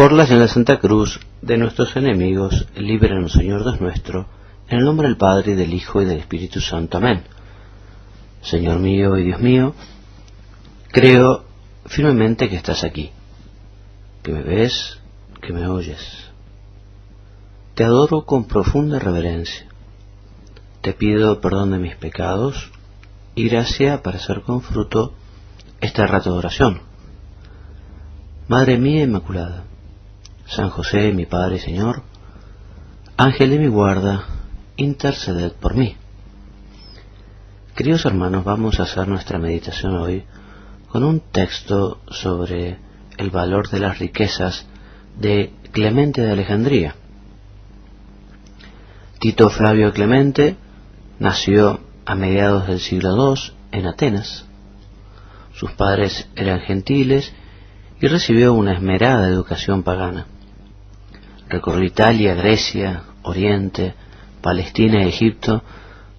Por la señal de Santa Cruz, de nuestros enemigos, líbranos, Señor Dios nuestro, en el nombre del Padre, y del Hijo, y del Espíritu Santo. Amén. Señor mío y Dios mío, creo firmemente que estás aquí, que me ves, que me oyes. Te adoro con profunda reverencia. Te pido perdón de mis pecados y gracia para hacer con fruto este rato de oración. Madre mía Inmaculada, San José, mi Padre y Señor, Ángel de mi guarda, interceded por mí. Queridos hermanos, vamos a hacer nuestra meditación hoy con un texto sobre el valor de las riquezas de Clemente de Alejandría. Tito Flavio Clemente nació a mediados del siglo II en Atenas. Sus padres eran gentiles y recibió una esmerada educación pagana. Recorrió Italia, Grecia, Oriente, Palestina y Egipto,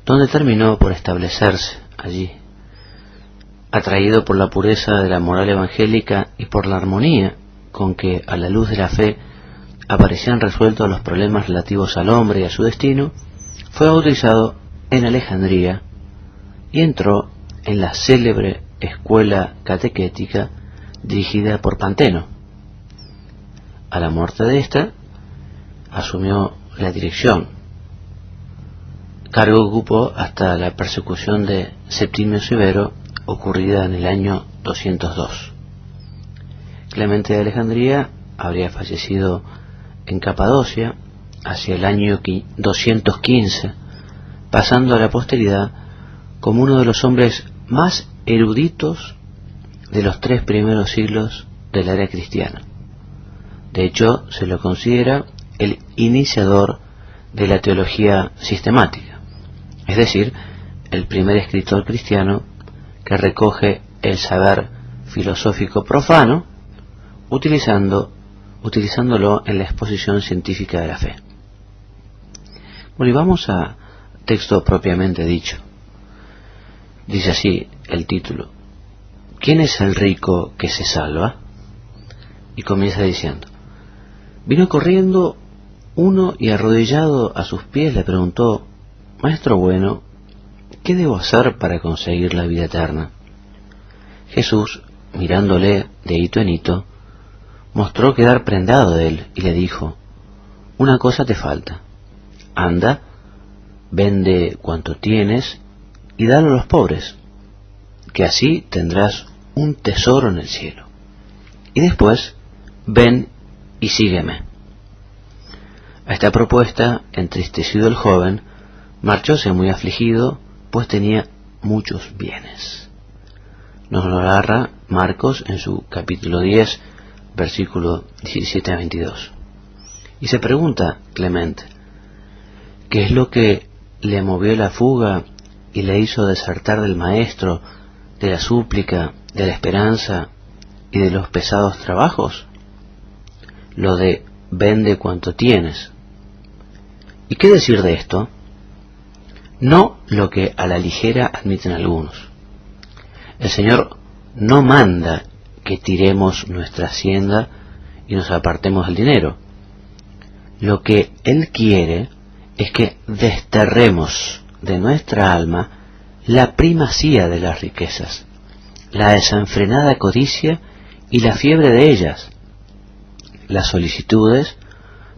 donde terminó por establecerse allí. Atraído por la pureza de la moral evangélica y por la armonía con que a la luz de la fe aparecían resueltos los problemas relativos al hombre y a su destino, fue bautizado en Alejandría y entró en la célebre escuela catequética dirigida por Panteno. A la muerte de ésta, asumió la dirección, cargo que ocupó hasta la persecución de Septimio Severo, ocurrida en el año 202. Clemente de Alejandría habría fallecido en Capadocia hacia el año 215, pasando a la posteridad como uno de los hombres más eruditos de los 3 primeros siglos de la era cristiana. De hecho, se lo considera el iniciador de la teología sistemática, es decir, el primer escritor cristiano que recoge el saber filosófico profano utilizándolo en la exposición científica de la fe. Bueno, y vamos a texto propiamente dicho. Dice así el título: ¿Quién es el rico que se salva? Y comienza diciendo: vino corriendo uno y arrodillado a sus pies le preguntó: Maestro bueno, ¿qué debo hacer para conseguir la vida eterna? Jesús, mirándole de hito en hito, mostró quedar prendado de él y le dijo: una cosa te falta. Anda, vende cuanto tienes y dalo a los pobres, que así tendrás un tesoro en el cielo. Y después, ven y sígueme. A esta propuesta, entristecido el joven, marchóse muy afligido, pues tenía muchos bienes. Nos lo narra Marcos en su capítulo 10, versículo 17 a 22. Y se pregunta Clemente: ¿qué es lo que le movió la fuga y le hizo desertar del maestro, de la súplica, de la esperanza y de los pesados trabajos? Lo de vende cuanto tienes. ¿Y qué decir de esto? No lo que a la ligera admiten algunos. El Señor no manda que tiremos nuestra hacienda y nos apartemos del dinero. Lo que Él quiere es que desterremos de nuestra alma la primacía de las riquezas, la desenfrenada codicia y la fiebre de ellas, las solicitudes,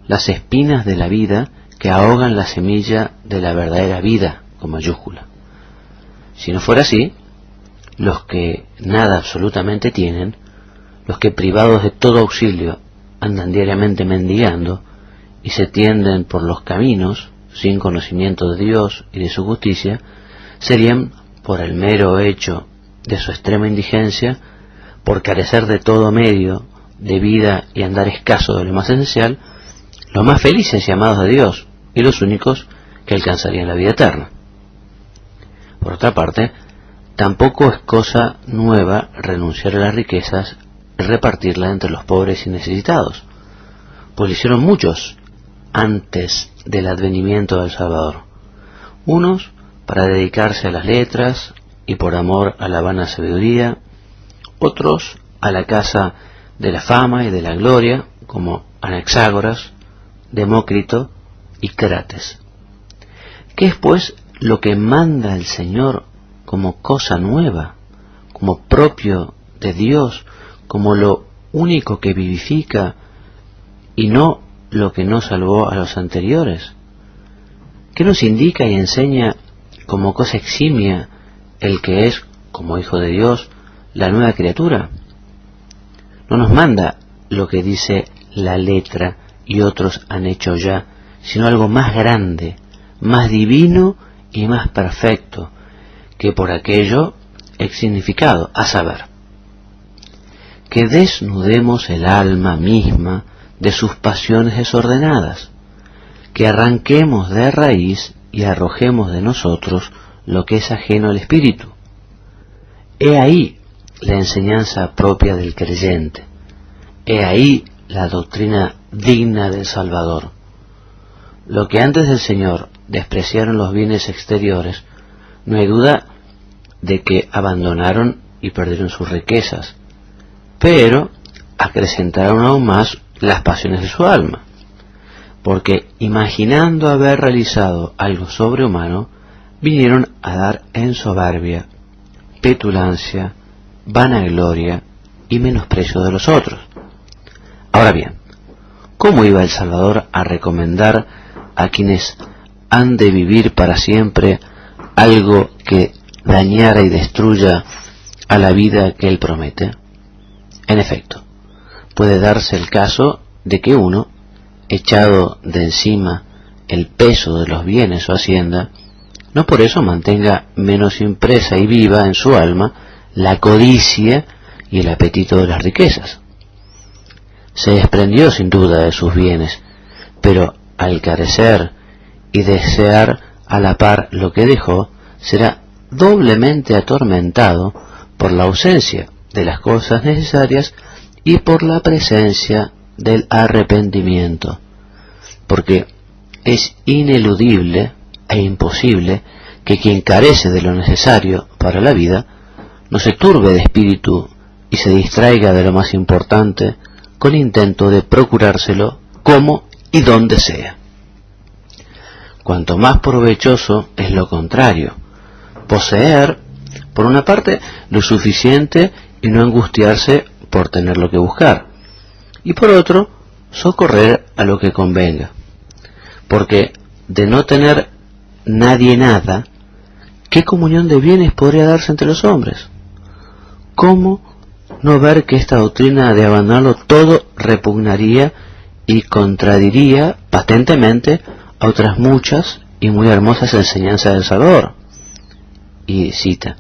las espinas de la vida que ahogan la semilla de la verdadera vida, con mayúscula. Si no fuera así, los que nada absolutamente tienen, los que privados de todo auxilio andan diariamente mendigando y se tienden por los caminos sin conocimiento de Dios y de su justicia, serían, por el mero hecho de su extrema indigencia, por carecer de todo medio de vida y andar escaso de lo más esencial, los más felices y amados de Dios y los únicos que alcanzarían la vida eterna. Por otra parte, tampoco es cosa nueva renunciar a las riquezas y repartirlas entre los pobres y necesitados, pues lo hicieron muchos antes del advenimiento del Salvador. Unos para dedicarse a las letras y por amor a la vana sabiduría, otros a la caza de la fama y de la gloria, como Anaxágoras, Demócrito y Crates. ¿Qué es pues lo que manda el Señor como cosa nueva, como propio de Dios, como lo único que vivifica y no lo que no salvó a los anteriores? ¿Qué nos indica y enseña como cosa eximia el que es, como Hijo de Dios, la nueva criatura? No nos manda lo que dice la letra y otros han hecho ya, sino algo más grande, más divino y más perfecto, que por aquello es significado, a saber, que desnudemos el alma misma de sus pasiones desordenadas, que arranquemos de raíz y arrojemos de nosotros lo que es ajeno al espíritu. He ahí la enseñanza propia del creyente, he ahí la doctrina digna del Salvador. Lo que antes del Señor despreciaron los bienes exteriores, no hay duda de que abandonaron y perdieron sus riquezas, pero acrecentaron aún más las pasiones de su alma, porque imaginando haber realizado algo sobrehumano, vinieron a dar en soberbia, petulancia, vanagloria y menosprecio de los otros. Ahora bien, ¿cómo iba el Salvador a recomendar a quienes han de vivir para siempre algo que dañara y destruya a la vida que Él promete? En efecto, puede darse el caso de que uno, echado de encima el peso de los bienes o hacienda, no por eso mantenga menos impresa y viva en su alma la codicia y el apetito de las riquezas. Se desprendió sin duda de sus bienes, pero al carecer y desear a la par lo que dejó, será doblemente atormentado por la ausencia de las cosas necesarias y por la presencia del arrepentimiento, porque es ineludible e imposible que quien carece de lo necesario para la vida no se turbe de espíritu y se distraiga de lo más importante con intento de procurárselo como y donde sea. Cuanto más provechoso es lo contrario, poseer, por una parte, lo suficiente y no angustiarse por tener lo que buscar, y por otro, socorrer a lo que convenga, porque de no tener nadie nada, ¿qué comunión de bienes podría darse entre los hombres? ¿Cómo no ver que esta doctrina de abandonarlo todo repugnaría y contradiría patentemente a otras muchas y muy hermosas enseñanzas del Salvador? Y cita: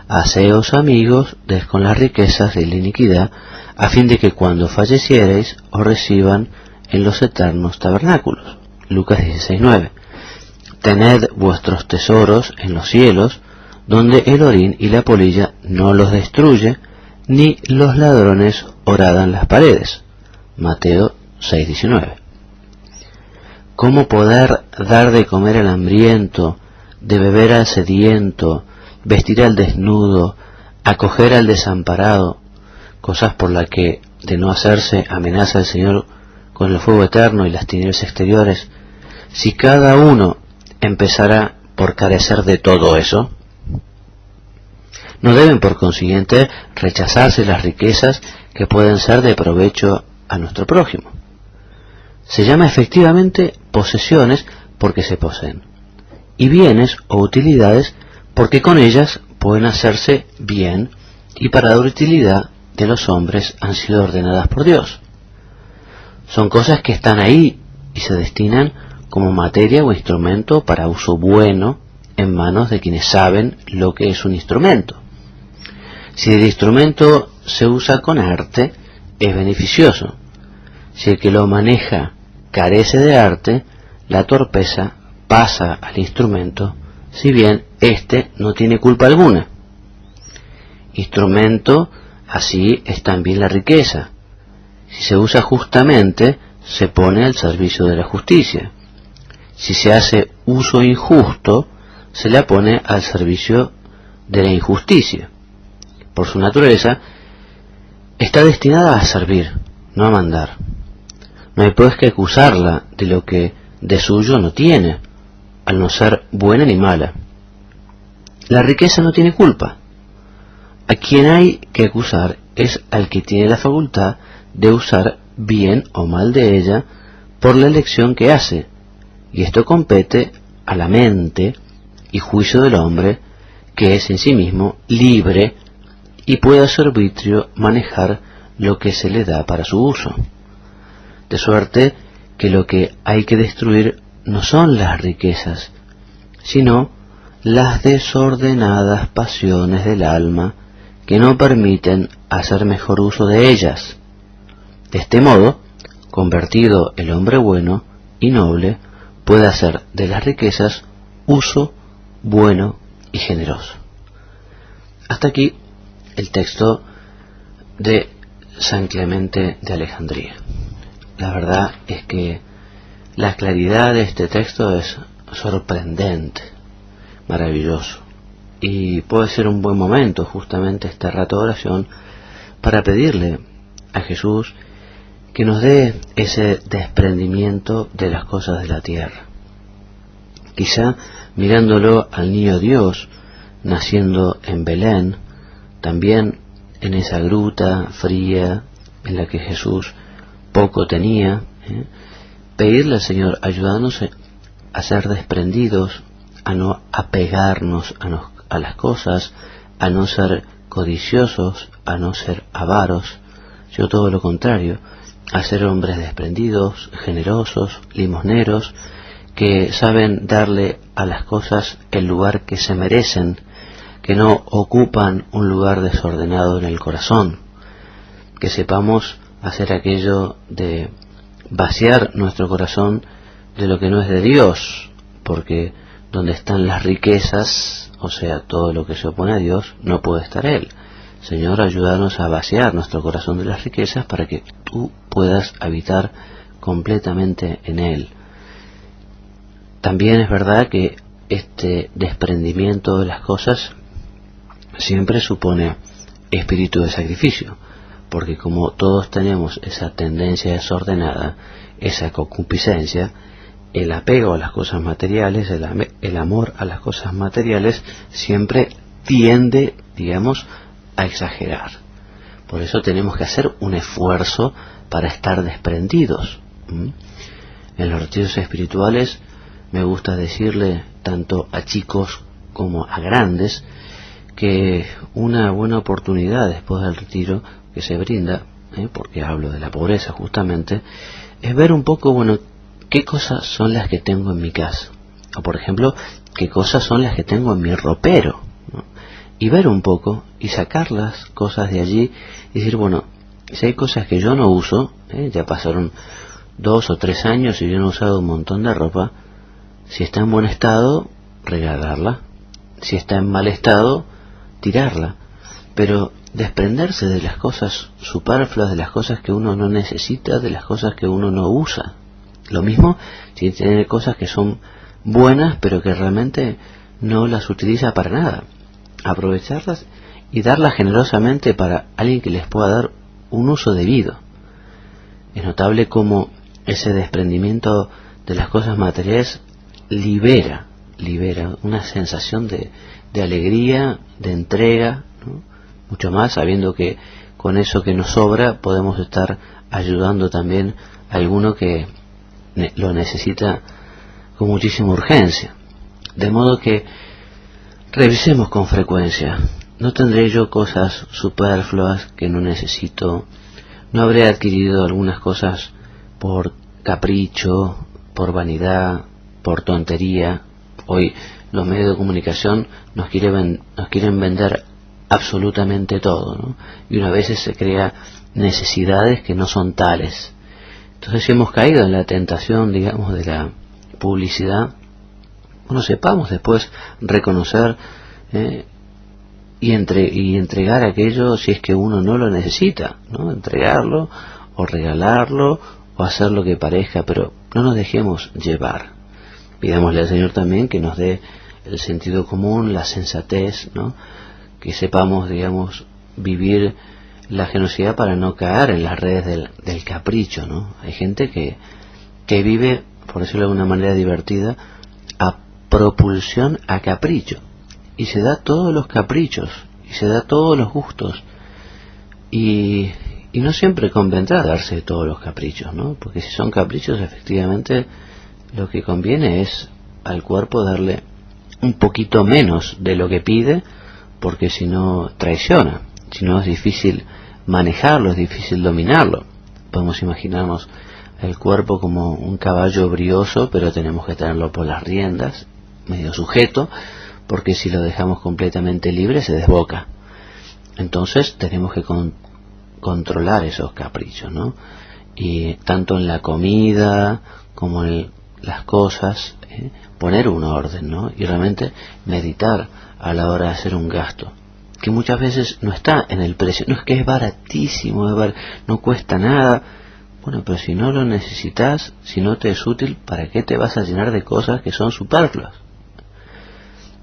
haceos amigos de con las riquezas de la iniquidad, a fin de que cuando falleciereis os reciban en los eternos tabernáculos. Lucas 16:9. Tened vuestros tesoros en los cielos, donde el orín y la polilla no los destruye, ni los ladrones horadan las paredes. Mateo 6:19. ¿Cómo poder dar de comer al hambriento, de beber al sediento, vestir al desnudo, acoger al desamparado, cosas por las que, de no hacerse, amenaza el Señor con el fuego eterno y las tinieblas exteriores, si cada uno empezara por carecer de todo eso? No deben, por consiguiente, rechazarse las riquezas que pueden ser de provecho a nuestro prójimo. Se llama efectivamente posesiones porque se poseen, y bienes o utilidades porque con ellas pueden hacerse bien y para la utilidad de los hombres han sido ordenadas por Dios. Son cosas que están ahí y se destinan como materia o instrumento para uso bueno en manos de quienes saben lo que es un instrumento. Si el instrumento se usa con arte, es beneficioso. Si el que lo maneja carece de arte, la torpeza pasa al instrumento, si bien éste no tiene culpa alguna. Instrumento, así es también la riqueza. Si se usa justamente, se pone al servicio de la justicia. Si se hace uso injusto, se la pone al servicio de la injusticia. Por su naturaleza, está destinada a servir, no a mandar. No hay pues que acusarla de lo que de suyo no tiene, al no ser buena ni mala. La riqueza no tiene culpa. A quien hay que acusar es al que tiene la facultad de usar bien o mal de ella por la elección que hace, y esto compete a la mente y juicio del hombre, que es en sí mismo libre y puede a su arbitrio manejar lo que se le da para su uso. De suerte que lo que hay que destruir no son las riquezas, sino las desordenadas pasiones del alma que no permiten hacer mejor uso de ellas. De este modo, convertido el hombre bueno y noble, puede hacer de las riquezas uso bueno y generoso. Hasta aquí el texto de San Clemente de Alejandría. La verdad es que la claridad de este texto es sorprendente, maravilloso, y puede ser un buen momento justamente este rato de oración para pedirle a Jesús que nos dé ese desprendimiento de las cosas de la tierra. Quizá mirándolo al niño Dios naciendo en Belén, también en esa gruta fría en la que Jesús poco tenía, pedirle al Señor, ayudarnos a ser desprendidos, a no apegarnos a las cosas, a no ser codiciosos, a no ser avaros, sino todo lo contrario, a ser hombres desprendidos, generosos, limosneros, que saben darle a las cosas el lugar que se merecen, que no ocupan un lugar desordenado en el corazón, que sepamos hacer aquello de vaciar nuestro corazón de lo que no es de Dios, porque donde están las riquezas, o sea, todo lo que se opone a Dios, no puede estar Él. Señor, ayúdanos a vaciar nuestro corazón de las riquezas para que tú puedas habitar completamente en Él. También es verdad que este desprendimiento de las cosas siempre supone espíritu de sacrificio, porque como todos tenemos esa tendencia desordenada, esa concupiscencia, el apego a las cosas materiales, el amor a las cosas materiales, siempre tiende, digamos, a exagerar. Por eso tenemos que hacer un esfuerzo para estar desprendidos. En los retiros espirituales me gusta decirle tanto a chicos como a grandes que una buena oportunidad después del retiro que se brinda, porque hablo de la pobreza justamente, es ver un poco, bueno, qué cosas son las que tengo en mi casa, o por ejemplo, qué cosas son las que tengo en mi ropero, ¿no? Y ver un poco y sacar las cosas de allí y decir, bueno, si hay cosas que yo no uso, ya pasaron 2 o 3 años y yo no he usado un montón de ropa, si está en buen estado, regalarla, si está en mal estado, tirarla, pero desprenderse de las cosas superfluas, de las cosas que uno no necesita, de las cosas que uno no usa. Lo mismo si tiene cosas que son buenas pero que realmente no las utiliza para nada, aprovecharlas y darlas generosamente para alguien que les pueda dar un uso debido. Es notable cómo ese desprendimiento de las cosas materiales libera una sensación de alegría, de entrega, ¿no? Mucho más sabiendo que con eso que nos sobra podemos estar ayudando también a alguno que lo necesita con muchísima urgencia. De modo que revisemos con frecuencia. ¿No tendré yo cosas superfluas que no necesito? ¿No habré adquirido algunas cosas por capricho, por vanidad, por tontería? Hoy los medios de comunicación nos quieren vender absolutamente todo, ¿no? Y una vez se crea necesidades que no son tales. Entonces, si hemos caído en la tentación, digamos, de la publicidad, bueno, sepamos después reconocer y entregar aquello si es que uno no lo necesita, ¿no? Entregarlo o regalarlo o hacer lo que parezca, pero no nos dejemos llevar. Pidámosle al Señor también que nos dé el sentido común, la sensatez, ¿no? Que sepamos, digamos, vivir la generosidad para no caer en las redes del capricho, ¿no? Hay gente que vive, por decirlo de una manera divertida, a propulsión a capricho, y se da todos los caprichos, y se da todos los gustos, y no siempre convendrá darse todos los caprichos, ¿no? Porque si son caprichos, efectivamente, lo que conviene es al cuerpo darle un poquito menos de lo que pide, porque si no traiciona, si no es difícil manejarlo, es difícil dominarlo. Podemos imaginarnos el cuerpo como un caballo brioso, pero tenemos que tenerlo por las riendas, medio sujeto, porque si lo dejamos completamente libre se desboca. Entonces tenemos que controlar esos caprichos, ¿no? Y tanto en la comida como en las cosas, poner un orden, ¿no? Y realmente meditar a la hora de hacer un gasto, que muchas veces no está en el precio, no es que es baratísimo, no cuesta nada. Bueno, pero si no lo necesitas, si no te es útil, ¿para qué te vas a llenar de cosas que son superfluas?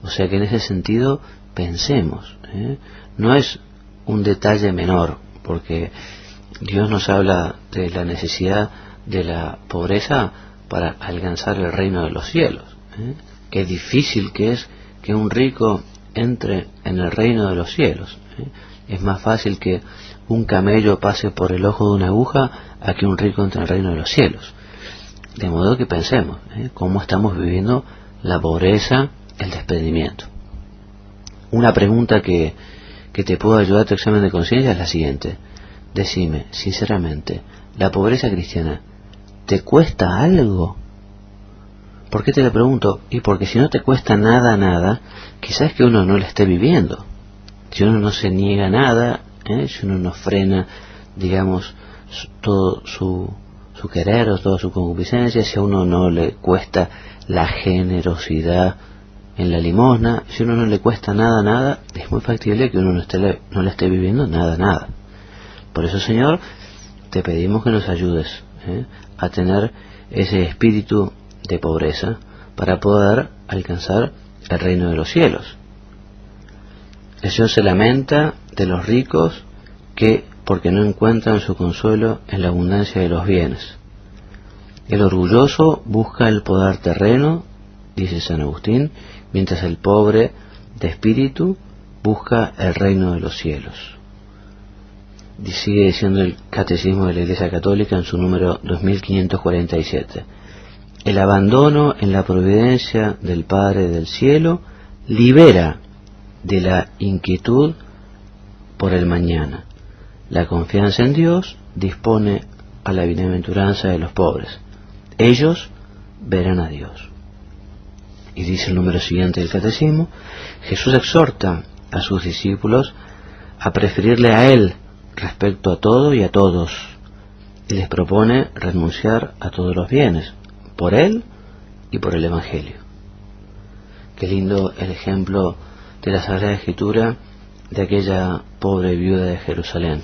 O sea que en ese sentido pensemos, no es un detalle menor, porque Dios nos habla de la necesidad de la pobreza para alcanzar el reino de los cielos. Qué difícil que es que un rico entre en el reino de los cielos. Es más fácil que un camello pase por el ojo de una aguja a que un rico entre en el reino de los cielos. De modo que pensemos cómo estamos viviendo la pobreza, el desprendimiento. Una pregunta que te puede ayudar a tu examen de conciencia es la siguiente. Decime, sinceramente, ¿la pobreza cristiana te cuesta algo? ¿Por qué te lo pregunto? Y porque si no te cuesta nada, quizás que uno no la esté viviendo. Si uno no se niega nada, si uno no frena, digamos, todo su querer o toda su concupiscencia, si a uno no le cuesta la generosidad en la limosna, si a uno no le cuesta nada, es muy factible que uno no la esté viviendo nada. Por eso, Señor, te pedimos que nos ayudes a tener ese espíritu de pobreza para poder alcanzar el reino de los cielos. El Señor se lamenta de los ricos porque no encuentran su consuelo en la abundancia de los bienes. El orgulloso busca el poder terreno, dice San Agustín, mientras el pobre de espíritu busca el reino de los cielos. Sigue diciendo el Catecismo de la Iglesia Católica en su número 2547. El abandono en la providencia del Padre del Cielo libera de la inquietud por el mañana. La confianza en Dios dispone a la bienaventuranza de los pobres. Ellos verán a Dios. Y dice el número siguiente del Catecismo, Jesús exhorta a sus discípulos a preferirle a Él respecto a todo y a todos, y les propone renunciar a todos los bienes, por Él y por el Evangelio. Qué lindo el ejemplo de la Sagrada Escritura de aquella pobre viuda de Jerusalén.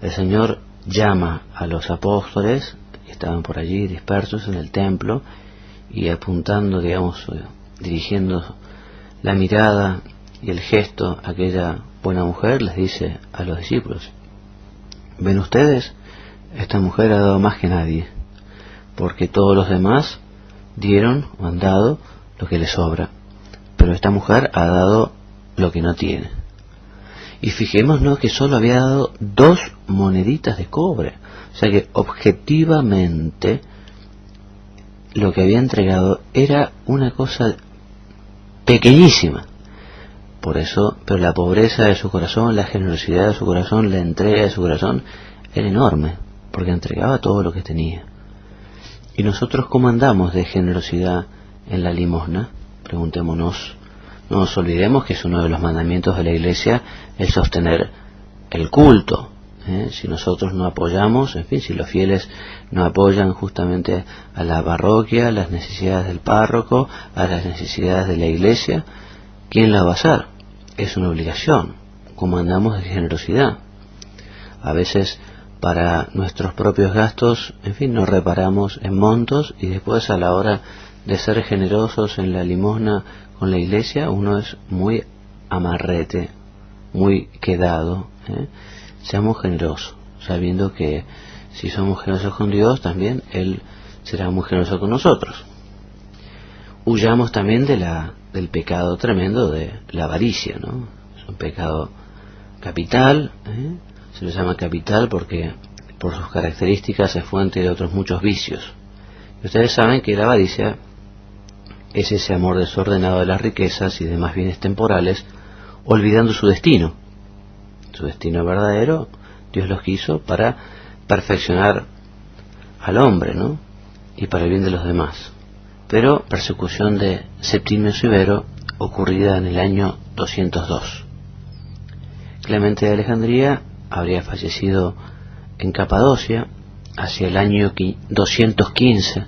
El Señor llama a los apóstoles que estaban por allí dispersos en el templo y apuntando, digamos, dirigiendo la mirada y el gesto a aquella buena mujer, les dice a los discípulos: ven ustedes, esta mujer ha dado más que nadie, porque todos los demás dieron o han dado lo que les sobra, pero esta mujer ha dado lo que no tiene. Y fijémonos que solo había dado 2 moneditas de cobre, o sea que objetivamente lo que había entregado era una cosa pequeñísima. Por eso, pero la pobreza de su corazón, la generosidad de su corazón, la entrega de su corazón era enorme, porque entregaba todo lo que tenía. ¿Y nosotros cómo andamos de generosidad en la limosna? Preguntémonos. No nos olvidemos que es uno de los mandamientos de la Iglesia el sostener el culto. Si nosotros no apoyamos, en fin, si los fieles no apoyan justamente a la parroquia, a las necesidades del párroco, a las necesidades de la Iglesia, ¿quién la va a hacer? Es una obligación. ¿Cómo andamos de generosidad? A veces para nuestros propios gastos, en fin, nos reparamos en montos y después a la hora de ser generosos en la limosna con la Iglesia, uno es muy amarrete, muy quedado. seamos generosos, sabiendo que si somos generosos con Dios, también Él será muy generoso con nosotros. Huyamos también del pecado tremendo de la avaricia, ¿no? Es un pecado capital, se le llama capital porque por sus características es fuente de otros muchos vicios. Y ustedes saben que la avaricia es ese amor desordenado de las riquezas y demás bienes temporales, olvidando su destino. Su destino verdadero, Dios los quiso para perfeccionar al hombre, ¿no? Y para el bien de los demás. Pero persecución de Septimio Severo ocurrida en el año 202. Clemente de Alejandría habría fallecido en Capadocia hacia el año 215,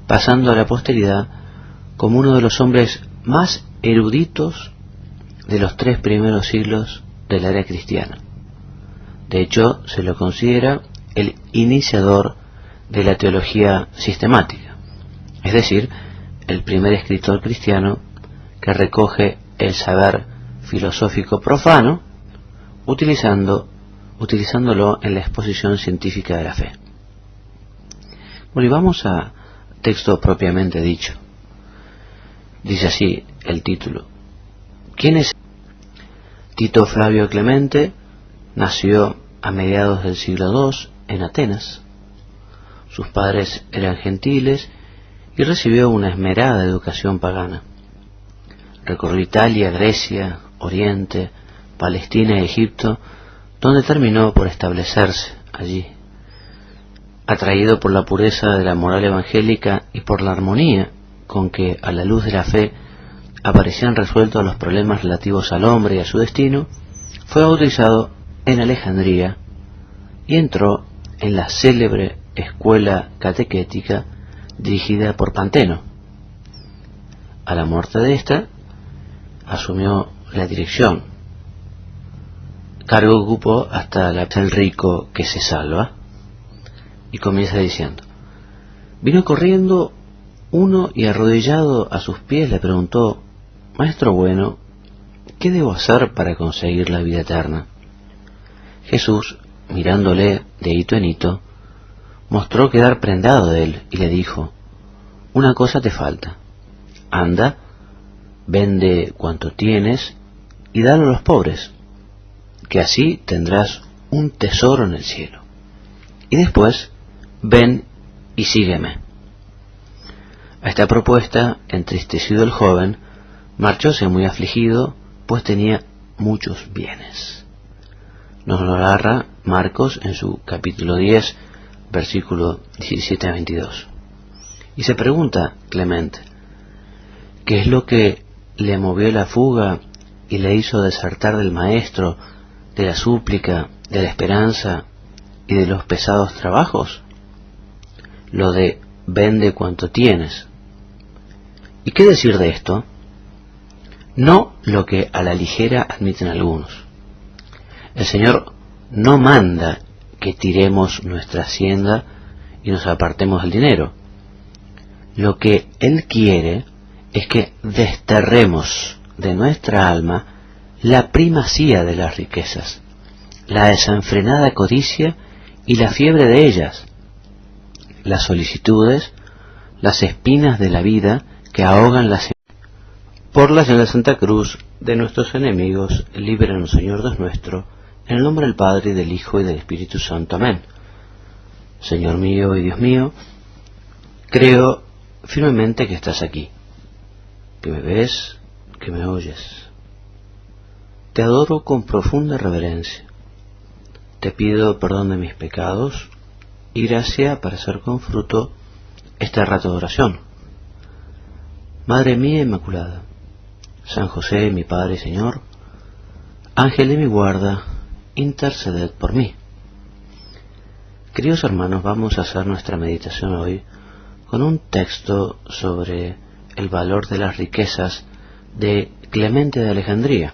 pasando a la posteridad como uno de los hombres más eruditos de los 3 primeros siglos de la era cristiana. De hecho, se lo considera el iniciador de la teología sistemática, es decir, el primer escritor cristiano que recoge el saber filosófico profano utilizándolo en la exposición científica de la fe. Bueno, y vamos a texto propiamente dicho. Dice así el título. ¿Quién es? Tito Flavio Clemente nació a mediados del siglo II en Atenas. Sus padres eran gentiles y recibió una esmerada educación pagana. Recorrió Italia, Grecia, Oriente, Palestina y Egipto, donde terminó por establecerse allí. Atraído por la pureza de la moral evangélica y por la armonía con que a la luz de la fe aparecían resueltos los problemas relativos al hombre y a su destino, fue bautizado en Alejandría y entró en la célebre escuela catequética dirigida por Panteno. A la muerte de ésta, asumió la dirección, cargo que ocupó hasta el rico que se salva, y comienza diciendo: vino corriendo uno y arrodillado a sus pies le preguntó: Maestro bueno, ¿qué debo hacer para conseguir la vida eterna? Jesús, mirándole de hito en hito, mostró quedar prendado de él y le dijo: una cosa te falta, anda, vende cuanto tienes y dalo a los pobres, que así tendrás un tesoro en el cielo. Y después, ven y sígueme. A esta propuesta, entristecido el joven, marchóse muy afligido, pues tenía muchos bienes. Nos lo narra Marcos en su capítulo 10, versículo 17 a 22. Y se pregunta Clemente, ¿qué es lo que le movió la fuga y le hizo desertar del maestro, de la súplica, de la esperanza y de los pesados trabajos? Lo de vende cuanto tienes. ¿Y qué decir de esto? No lo que a la ligera admiten algunos. El Señor no manda que tiremos nuestra hacienda y nos apartemos del dinero. Lo que Él quiere es que desterremos de nuestra alma la primacía de las riquezas, la desenfrenada codicia y la fiebre de ellas, las solicitudes, las espinas de la vida que ahogan las por la señal de Santa Cruz de nuestros enemigos, líbranos, Señor Dios nuestro, en el nombre del Padre, y del Hijo, y del Espíritu Santo. Amén. Señor mío y Dios mío, creo firmemente que estás aquí, que me ves, que me oyes. Te adoro con profunda reverencia. Te pido perdón de mis pecados y gracia para hacer con fruto este rato de oración. Madre mía Inmaculada, San José, mi Padre y Señor, Ángel de mi guarda, interceded por mí. Queridos hermanos, vamos a hacer nuestra meditación hoy con un texto sobre el valor de las riquezas de Clemente de Alejandría.